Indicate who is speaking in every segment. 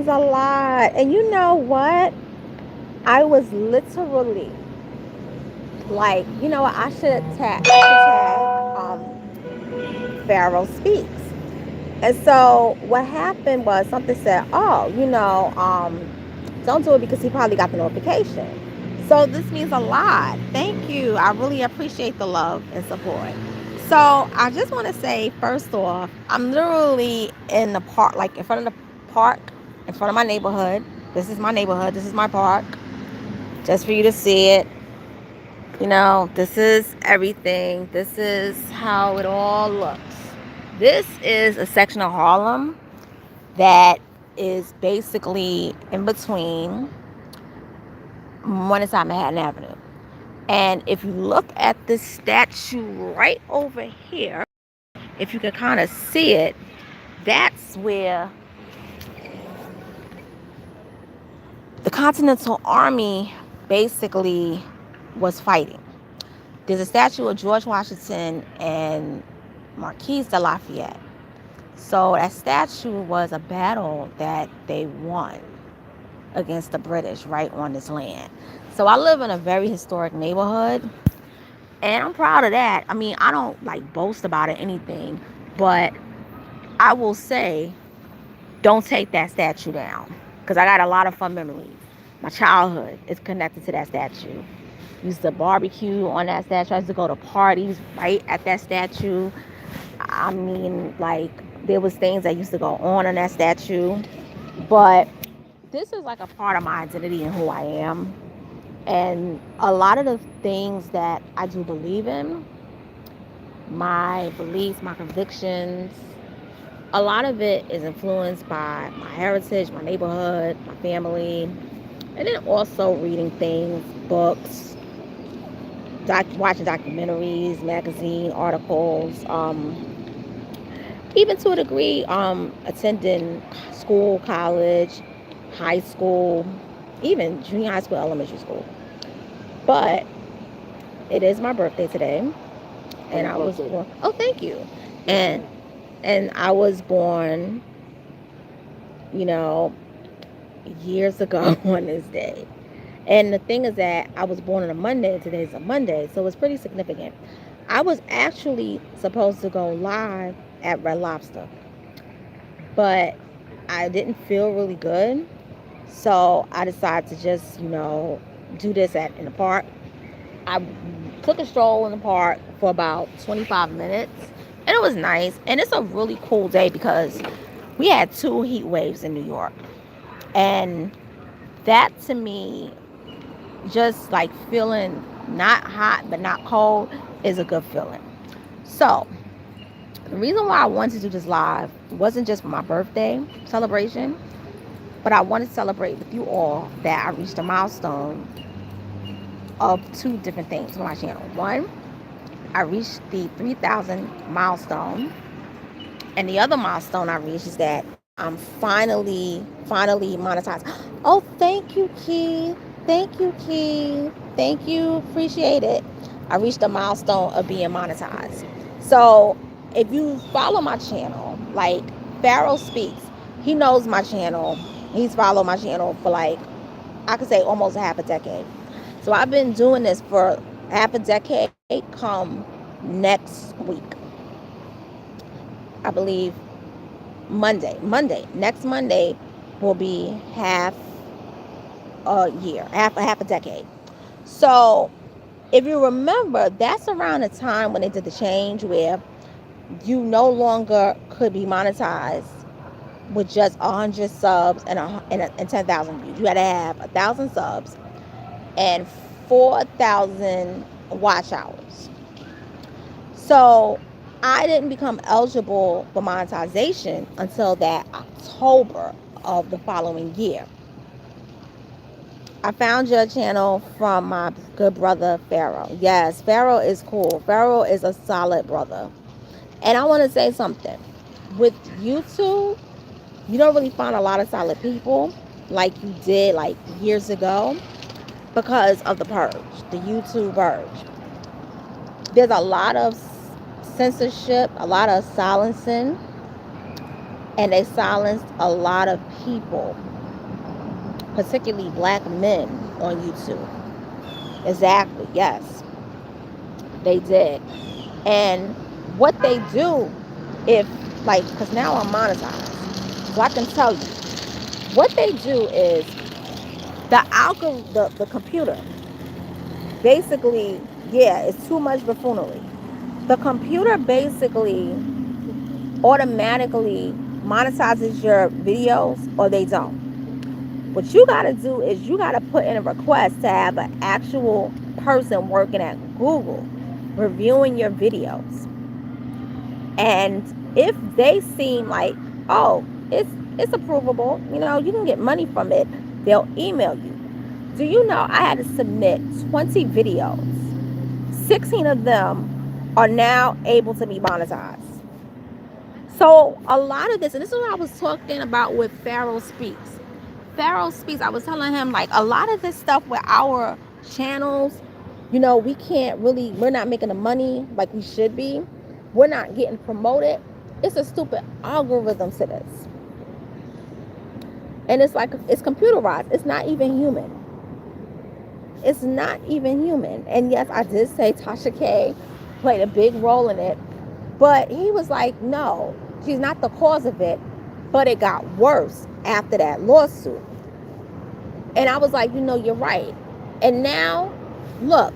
Speaker 1: a lot. And you know what? I was literally like, you know what? I should tag Pharaoh Speaks. And so what happened was something said, oh, don't do it because he probably got the notification. So this means a lot. Thank you. I really appreciate the love and support. So I just want to say, first off, I'm literally in the park, like in front of the park, in front of my neighborhood. This is my neighborhood. This is my park. Just for you to see it. This is everything. This is how it all looks. This is a section of Harlem that is basically in between one side Manhattan Avenue. And if you look at this statue right over here, if you can kind of see it, that's where the Continental Army basically was fighting. There's a statue of George Washington and Marquis de Lafayette. So that statue was a battle that they won against the British right on this land. So I live in a very historic neighborhood, and I'm proud of that. I mean, I don't like boast about it, anything, but I will say, don't take that statue down, because I got a lot of fun memories. My childhood is connected to that statue. Used to barbecue on that statue. I used to go to parties right at that statue. I mean, like, there was things that used to go on that statue. But this is like a part of my identity and who I am. And a lot of the things that I do believe in, my beliefs, my convictions, a lot of it is influenced by my heritage, my neighborhood, my family, and then also reading things, books, watching documentaries, magazine articles, even to a degree, attending school, college, high school, even junior high school, elementary school. But it is my birthday today, and I was born. Oh, thank you. And I was born, you know, years ago on this day. And the thing is that I was born on a Monday, and today's a Monday, so it's pretty significant. I was actually supposed to go live at Red Lobster, but I didn't feel really good, so I decided to just, do this in the park. I took a stroll in the park for about 25 minutes, and it was nice. And it's a really cool day because we had 2 heat waves in New York, and that to me, just like feeling not hot but not cold, is a good feeling. So the reason why I wanted to do this live wasn't just for my birthday celebration, but I wanted to celebrate with you all that I reached a milestone of 2 different things on my channel. One, I reached the 3,000 milestone, and the other milestone I reached is that I'm finally monetized. Oh, thank you, Key. Thank you, Key. Thank you. Appreciate it. I reached a milestone of being monetized. So if you follow my channel, like Pharaoh Speaks, he knows my channel. He's followed my channel for, like, I could say almost a half a decade. So I've been doing this for half a decade. Come next week, I believe next Monday will be half a year, half a decade. So if you remember, that's around the time when they did the change where you no longer could be monetized with just 100 subs and 10,000 views. You had to have 1,000 subs and 4,000 watch hours. So I didn't become eligible for monetization until that October of the following year. I found your channel from my good brother Pharaoh. Yes, Pharaoh is cool. Pharaoh is a solid brother. And I want to say something. With YouTube, you don't really find a lot of solid people like you did like years ago because of the purge, the YouTube purge. There's a lot of censorship, a lot of silencing, and they silenced a lot of people. particularly black men on YouTube. Exactly, yes, they did. And what they do, if like, because now I'm monetized, so I can tell you what they do is the algorithm, the computer, basically, yeah, it's too much buffoonery. The computer basically automatically monetizes your videos or they don't. What you got to do is you got to put in a request to have an actual person working at Google reviewing your videos. And if they seem like, oh, it's approvable, you know, you can get money from it, they'll email you. Do you know I had to submit 20 videos? 16 of them are now able to be monetized. So a lot of this, and this is what I was talking about with Pharaoh Speaks. Pharaoh Speaks, I was telling him like a lot of this stuff with our channels, you know, we're not making the money like we should be. We're not getting promoted. It's a stupid algorithm to this. And it's like, it's computerized. It's not even human. It's not even human. And yes, I did say Tasha K played a big role in it. But he was like, no, she's not the cause of it. But it got worse after that lawsuit. And I was like, you know, you're right. And now, look,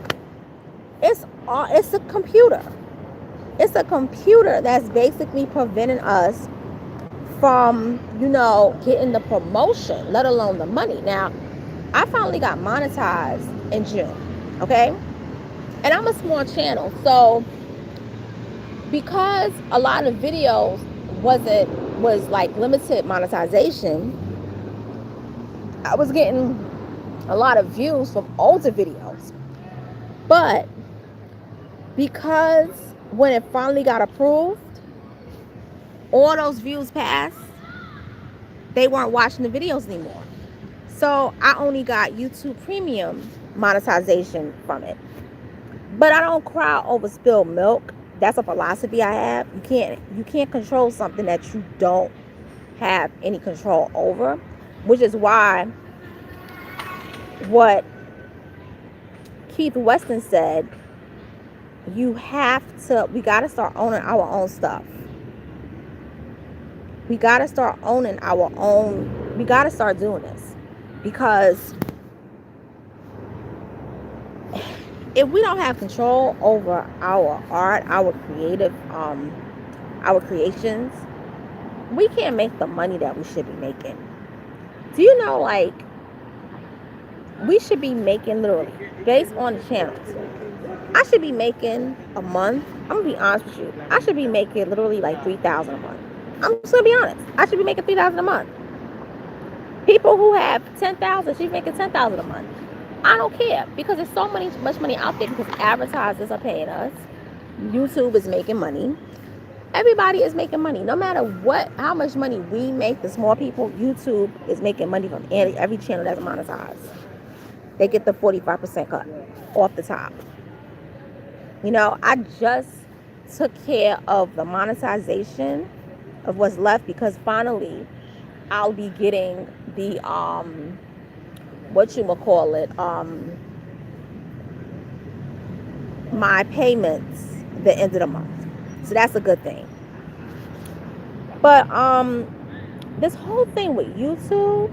Speaker 1: it's a computer. It's a computer that's basically preventing us from, you know, getting the promotion, let alone the money. Now, I finally got monetized in June, okay? And I'm a small channel, so because a lot of videos was like limited monetization, I was getting a lot of views from older videos. But because when it finally got approved, all those views passed, they weren't watching the videos anymore. So I only got YouTube Premium monetization from it. But I don't cry over spilled milk. That's a philosophy I have. You can't control something that you don't have any control over, which is why what Keith Weston said, we got to start owning our own stuff. We got to start owning our own, we got to start doing this. Because if we don't have control over our art, our creations, we can't make the money that we should be making. Do you know, like, we should be making literally, based on the channels, I should be making a month, I'm gonna be honest with you, I should be making literally like $3,000 a month. I'm just gonna be honest. I should be making $3,000 a month. People who have 10,000 should be making 10,000 a month. I don't care, because there's so much money out there, because advertisers are paying us. YouTube is making money. Everybody is making money. No matter how much money we make, the small people, YouTube is making money from every channel that's monetized. They get the 45% cut off the top. You know, I just took care of the monetization of what's left, because finally I'll be getting the my payments the end of the month. So that's a good thing. But this whole thing with YouTube,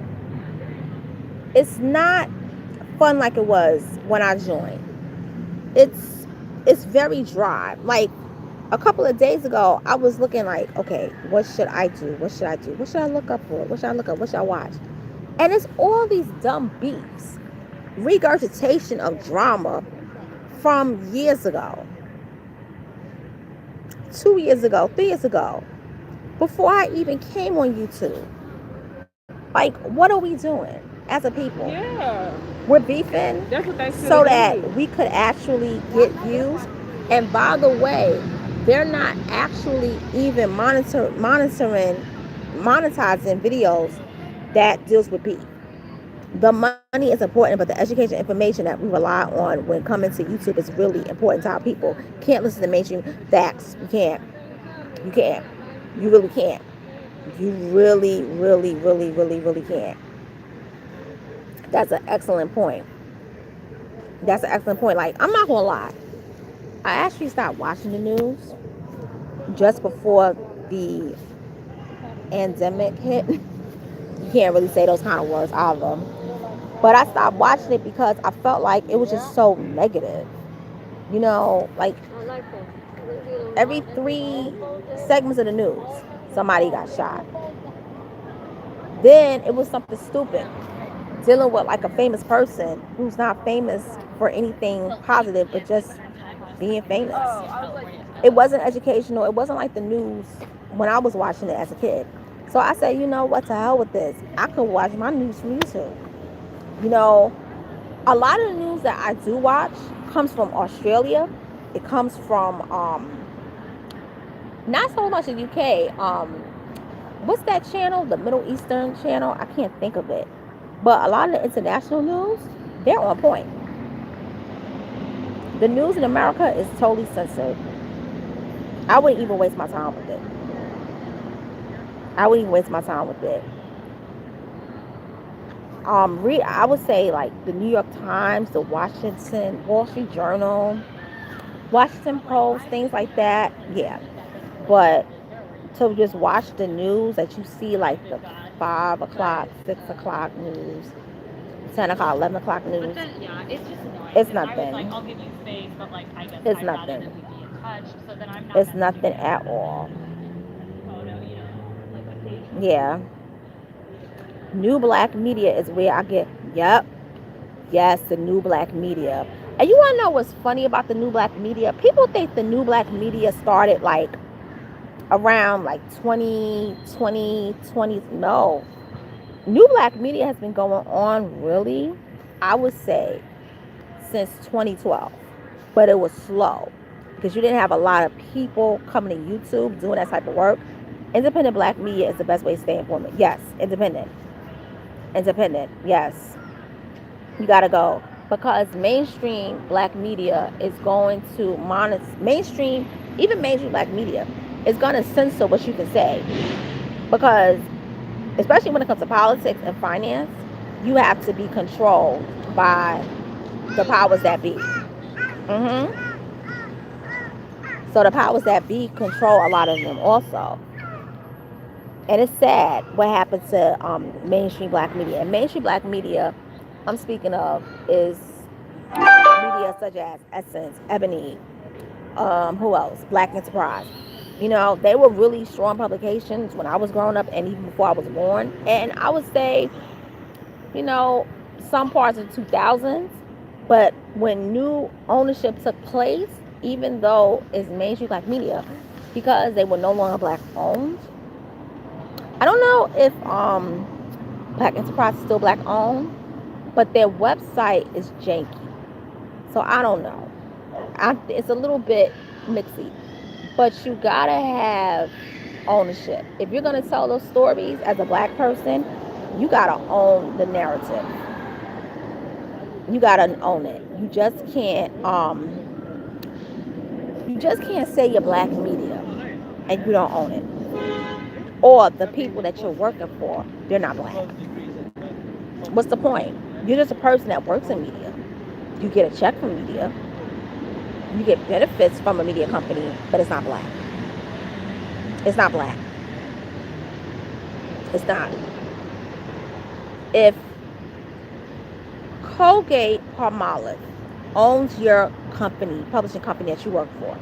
Speaker 1: it's not fun like it was when I joined. It's very dry. Like a couple of days ago, I was looking like, okay, what should I do? What should I do? What should I look up for? What should I look up? What should I watch? And it's all these dumb beefs, regurgitation of drama from years ago, 2 years ago, 3 years ago, before I even came on YouTube. Like, what are we doing as a people?
Speaker 2: Yeah.
Speaker 1: We're beefing so that we could actually get views. And by the way, they're not actually even monetizing videos that deals with beef. The money is important, but the education information that we rely on when coming to YouTube is really important to our people. Can't listen to mainstream facts. You can't. You really can't. You really, really, really, really, really can't. That's an excellent point. That's an excellent point. Like, I'm not gonna lie. I actually stopped watching the news just before the pandemic hit. You can't really say those kind of words either. But I stopped watching it because I felt like it was just so negative. You know, like every 3 segments of the news, somebody got shot. Then it was something stupid. Dealing with like a famous person who's not famous for anything positive, but just being famous. It wasn't educational. It wasn't like the news when I was watching it as a kid. So I said, you know what, to hell with this. I could watch my news from YouTube. You know, a lot of the news that I do watch comes from Australia. It comes from not so much the UK. What's that channel? The Middle Eastern channel? I can't think of it. But a lot of the international news, they're on point. The news in America is totally censored. I wouldn't even waste my time with it. I wouldn't even waste my time with it. I would say like the New York Times, the Wall Street Journal, Washington Post, things like that. Yeah, but to just watch the news that you see like the 5 o'clock, 6 o'clock news, 10 o'clock, 11 o'clock news.
Speaker 2: Then, yeah, it's just annoying.
Speaker 1: It's
Speaker 2: I was
Speaker 1: nothing.
Speaker 2: like, I'll give you space, but like, I guess
Speaker 1: It's
Speaker 2: I'd rather
Speaker 1: nothing.
Speaker 2: that we be in touch. So then I'm not.
Speaker 1: It's nothing at all.
Speaker 2: Photo, like a page.
Speaker 1: Yeah. New black media is where I get. Yep. Yes, the new black media. And you want to know what's funny about the new black media? People think the new black media started like around like 2020. No. New black media has been going on really, I would say, since 2012. But it was slow because you didn't have a lot of people coming to YouTube doing that type of work. Independent black media is the best way to stay informed. Yes, independent. Independent, yes. You gotta go. Because mainstream black media is going to monitor, even mainstream black media is gonna censor what you can say. Because, especially when it comes to politics and finance, you have to be controlled by the powers that be. So the powers that be control a lot of them also. And it's sad what happened to mainstream black media. And mainstream black media I'm speaking of is media such as Essence, Ebony, who else? Black Enterprise. You know, they were really strong publications when I was growing up and even before I was born. And I would say, you know, some parts of the 2000s, but when new ownership took place, even though it's mainstream black media, because they were no longer black owned. I don't know if Black Enterprise is still black owned, but their website is janky. So I don't know. It's a little bit mixy. But you gotta have ownership. If you're gonna tell those stories as a black person, you gotta own the narrative. You gotta own it. You just can't say you're black media and you don't own it. Or the people that you're working for, they're not black. What's the point? You're just a person that works in media. You get a check from media. You get benefits from a media company, but it's not black. It's not black. It's not. If Colgate Palmolive owns your company, publishing company that you work for,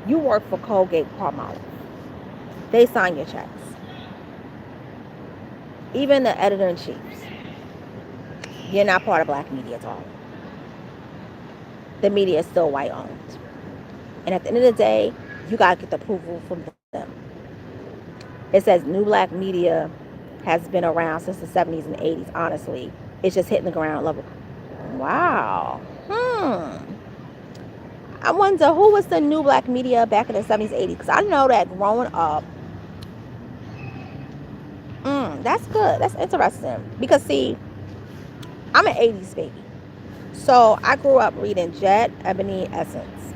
Speaker 1: you work for Colgate Palmolive. They sign your checks. Even the editor-in-chiefs. You're not part of black media at all. The media is still white owned. And at the end of the day, you got to get the approval from them. It says new black media has been around since the 70s and 80s, honestly. It's just hitting the ground level. Wow. I wonder who was the new black media back in the 70s, 80s? Because I know that growing up, that's good. That's interesting. Because, see, I'm an 80s baby. So I grew up reading Jet, Ebony, Essence.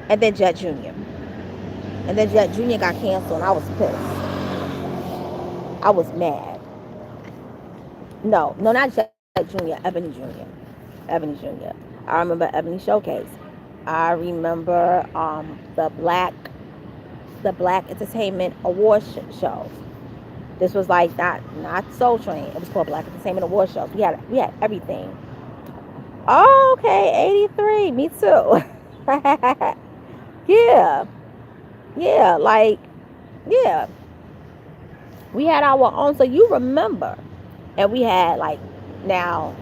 Speaker 1: And then Jet Jr. And then Jet Jr. got canceled and I was pissed. I was mad. No, no, not Jet Jr. Ebony Jr. Ebony Jr. I remember Ebony Showcase. I remember the Black Entertainment Award shows. This was like not Soul Train. It was called Black Entertainment Award shows. We had everything. Oh, okay, 83. Me too. Yeah, yeah, like yeah. We had our own. So you remember, and we had like now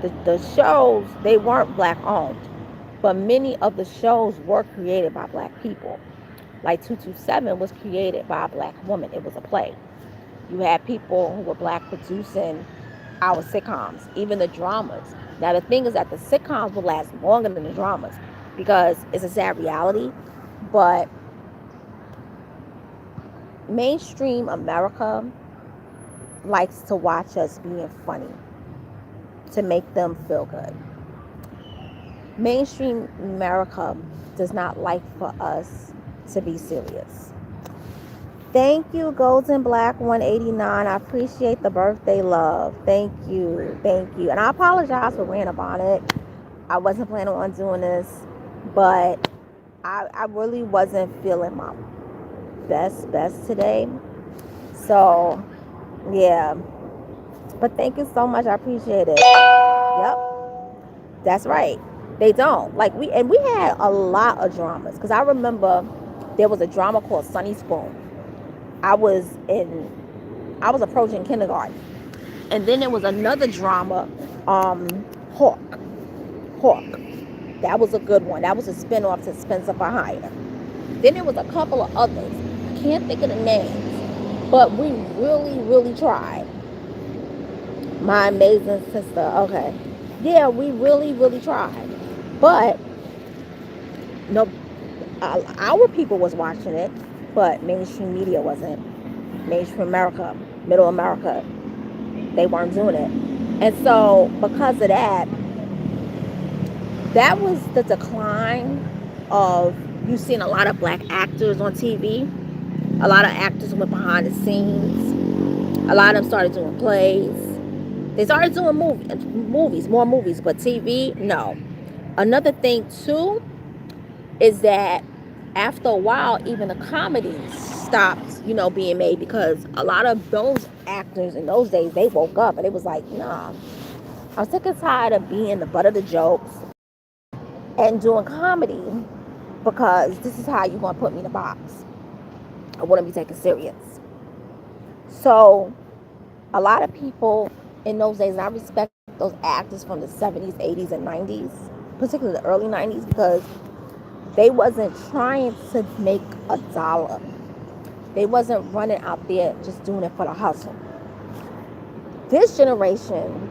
Speaker 1: the shows, they weren't black owned, but many of the shows were created by black people. Like 227 was created by a black woman. It was a play. You had people who were black producing our sitcoms, even the dramas. Now the thing is that the sitcoms will last longer than the dramas because it's a sad reality. But mainstream America likes to watch us being funny to make them feel good. Mainstream America does not like for us to be serious. Thank you, Golden Black 189. I appreciate the birthday love. Thank you. Thank you. And I apologize for wearing a bonnet. I wasn't planning on doing this, but I really wasn't feeling my best today. So, yeah. But thank you so much. I appreciate it. Yep. That's right. They don't. Like we had a lot of dramas. Because I remember there was a drama called Sunny Spoon. I was approaching kindergarten. And then there was another drama, Hawk. Hawk. That was a good one. That was a spinoff to Spencer for Hire. Then there was a couple of others. I can't think of the names. But we really tried. My Amazing Sister. Okay. Yeah, we really tried. But no, our people was watching it, but mainstream media wasn't. Mainstream America, middle America, they weren't doing it. And so because of that, that was the decline of you seeing a lot of black actors on TV. A lot of actors went behind the scenes. A lot of them started doing plays. They started doing more movies, but TV, no. Another thing too is that after a while, even the comedies stopped, being made because a lot of those actors in those days, they woke up and it was like, nah, I'm sick and tired of being the butt of the jokes and doing comedy because this is how you're going to put me in a box. I want to be taken serious. So a lot of people in those days, and I respect those actors from the 70s, 80s, and 90s, particularly the early 90s, because they wasn't trying to make a dollar. They wasn't running out there just doing it for the hustle. This generation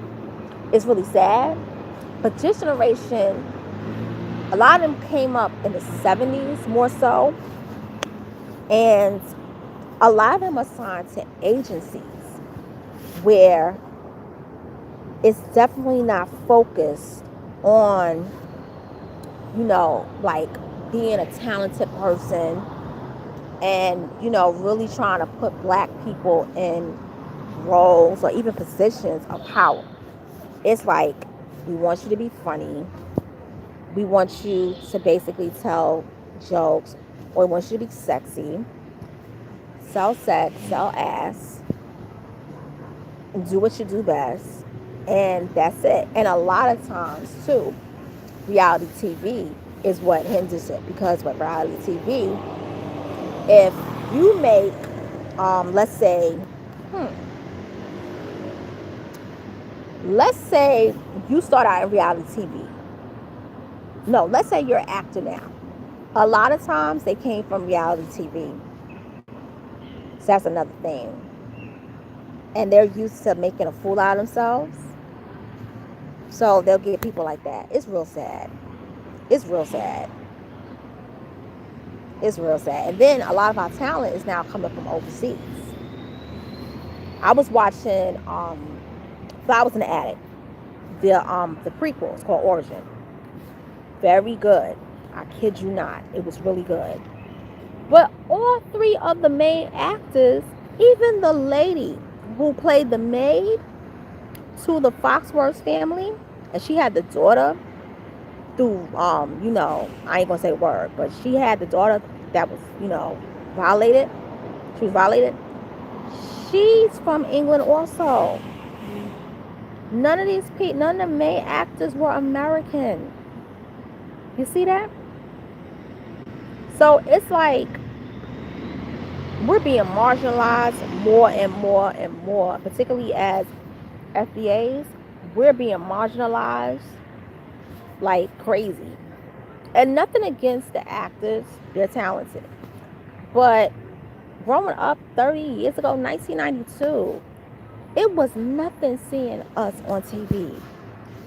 Speaker 1: is really sad, but this generation, a lot of them came up in the 70s more so, and a lot of them are signed to agencies where it's definitely not focused on, like being a talented person and, really trying to put black people in roles or even positions of power. It's like, we want you to be funny. We want you to basically tell jokes, or we want you to be sexy, sell sex, sell ass, do what you do best, and that's it. And a lot of times too, reality TV is what hinders it, because with reality TV, if you make let's say you start out in reality TV. No, let's say you're an actor now. A lot of times they came from reality TV. So that's another thing. And they're used to making a fool out of themselves. So they'll get people like that. It's real sad. It's real sad. It's real sad. And then a lot of our talent is now coming from overseas. I was watching Flowers in the Attic. The prequel is called Origin. Very good. I kid you not. It was really good. But all three of the main actors, even the lady who played the maid, to the Foxworth family, and she had the daughter through I ain't gonna say the word, but she had the daughter that was violated. She was violated. She's from England also. None of the main actors were American. You see that? So it's like we're being marginalized more and more and more, particularly as FBAs. We're being marginalized like crazy. And nothing against the actors, they're talented. But growing up 30 years ago, 1992, it was nothing seeing us on TV,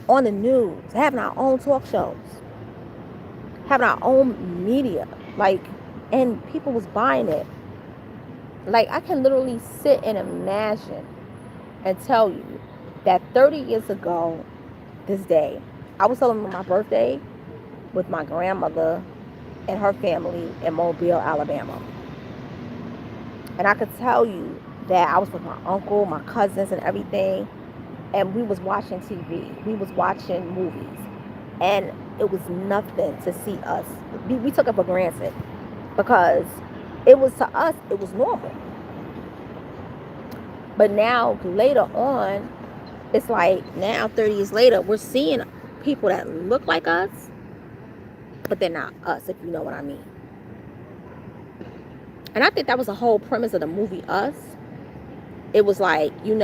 Speaker 1: on the news, having our own talk shows, having our own media. Like, and people was buying it. Like, I can literally sit and imagine and tell you that 30 years ago, this day, I was celebrating my birthday with my grandmother and her family in Mobile, Alabama. And I could tell you that I was with my uncle, my cousins, and everything, and we was watching TV. We was watching movies, and it was nothing to see us. We took it for granted because it was, to us, it was normal. But now, later on, it's like now, 30 years later, we're seeing people that look like us, but they're not us, if you know what I mean. And I think that was the whole premise of the movie Us. It was like, I'm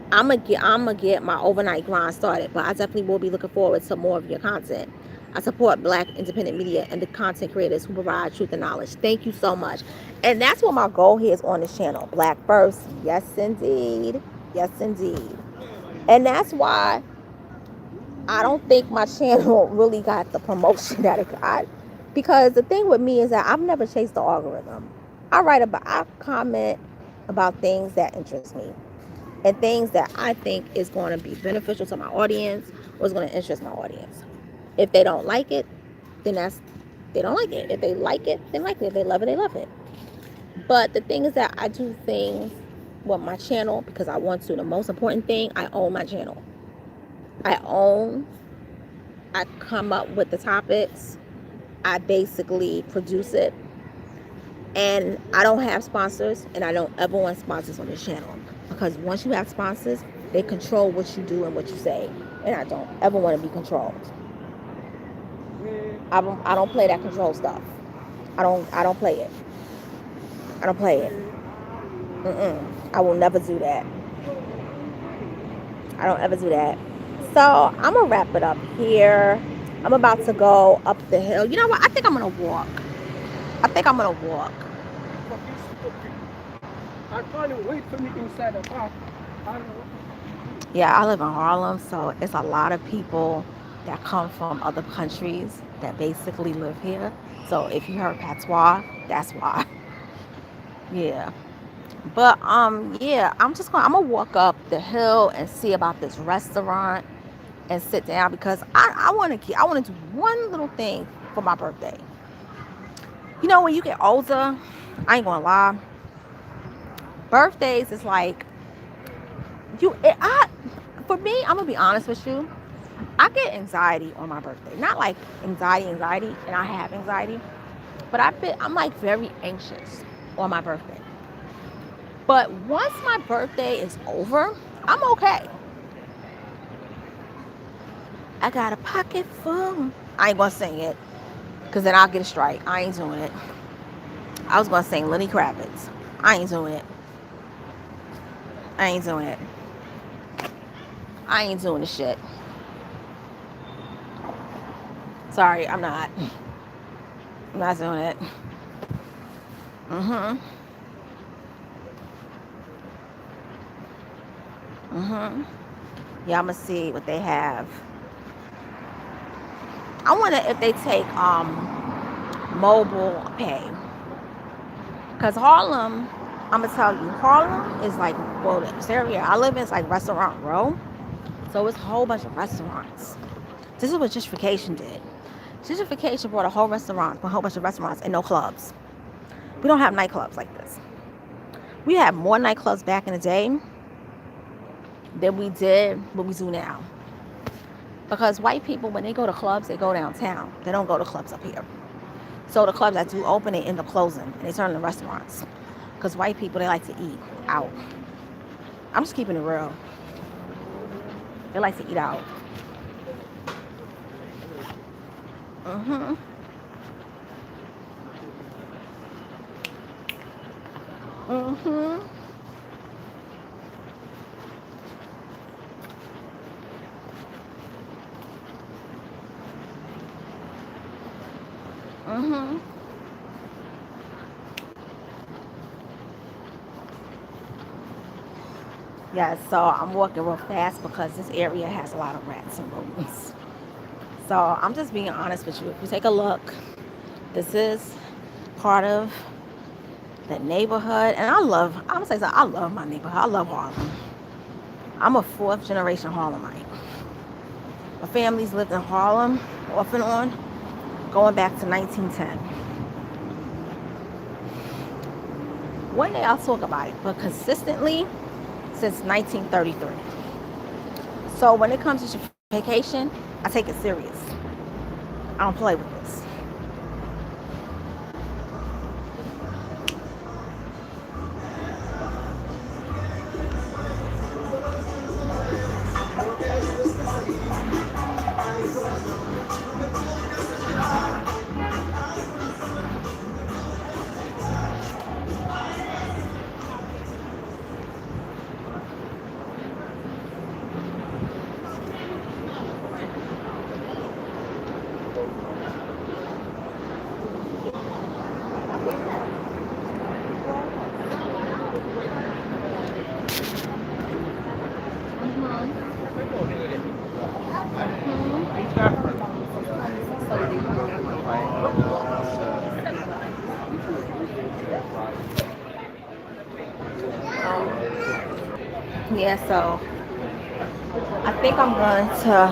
Speaker 1: gonna get my overnight grind started, but I definitely will be looking forward to more of your content. I support Black independent media and the content creators who provide truth and knowledge. Thank you so much. And that's what my goal here is on this channel. Black first. Yes, indeed. Yes, indeed. And that's why I don't think my channel really got the promotion that it got. Because the thing with me is that I've never chased the algorithm. I comment about things that interest me and things that I think is going to be beneficial to my audience or is going to interest my audience. If they don't like it, then they don't like it. If they like it, they like it. If they love it, they love it. But the thing is that I do things with my channel because I want to. The most important thing, I own my channel. I come up with the topics. I basically produce it. And I don't have sponsors, and I don't ever want sponsors on this channel. Because once you have sponsors, they control what you do and what you say. And I don't ever want to be controlled. I don't play that control stuff. I don't play it. I don't play it. I will never do that. I don't ever do that. So I'm gonna wrap it up here. I'm about to go up the hill. You know what? I think I'm gonna walk. I can't wait for me inside the park. Yeah, I live in Harlem, so it's a lot of people that come from other countries that basically live here. So if you heard patois, that's why. Yeah. But yeah, I'm gonna walk up the hill and see about this restaurant and sit down because I wanna do one little thing for my birthday. You know, when you get older, I ain't gonna lie, birthdays is like for me, I'm gonna be honest with you, I get anxiety on my birthday. Not like anxiety, and I have anxiety, but I'm like very anxious on my birthday. But once my birthday is over, I'm okay. I got a pocket full. I ain't gonna sing it, because then I'll get a strike. I ain't doing it. I was gonna sing Lenny Kravitz. I ain't doing it. I ain't doing the shit. Sorry, I'm not doing it. Yeah, I'm gonna see what they have. I wonder if they take mobile pay. Because Harlem, I'm gonna tell you, Harlem is like, well, this area I live in is like Restaurant Row. So it's a whole bunch of restaurants. This is what gentrification did. Gentrification brought a whole bunch of restaurants and no clubs. We don't have nightclubs like this. We had more nightclubs back in the day than we did what we do now. Because white people, when they go to clubs, they go downtown. They don't go to clubs up here. So the clubs that do open, they end up closing and they turn into restaurants. Because white people, they like to eat out. I'm just keeping it real. They like to eat out. Mm-hmm. Mm-hmm. Mm-hmm. Yeah, so I'm walking real fast because this area has a lot of rats and rodents. So I'm just being honest with you. If you take a look, this is part of the neighborhood. And I'm gonna say something, I love my neighborhood. I love Harlem. I'm a fourth generation Harlemite. My family's lived in Harlem off and on, going back to 1910. One day I'll talk about it, but consistently since 1933. So when it comes to vacation, I take it serious. I don't play with this. Yeah, so I think I'm going to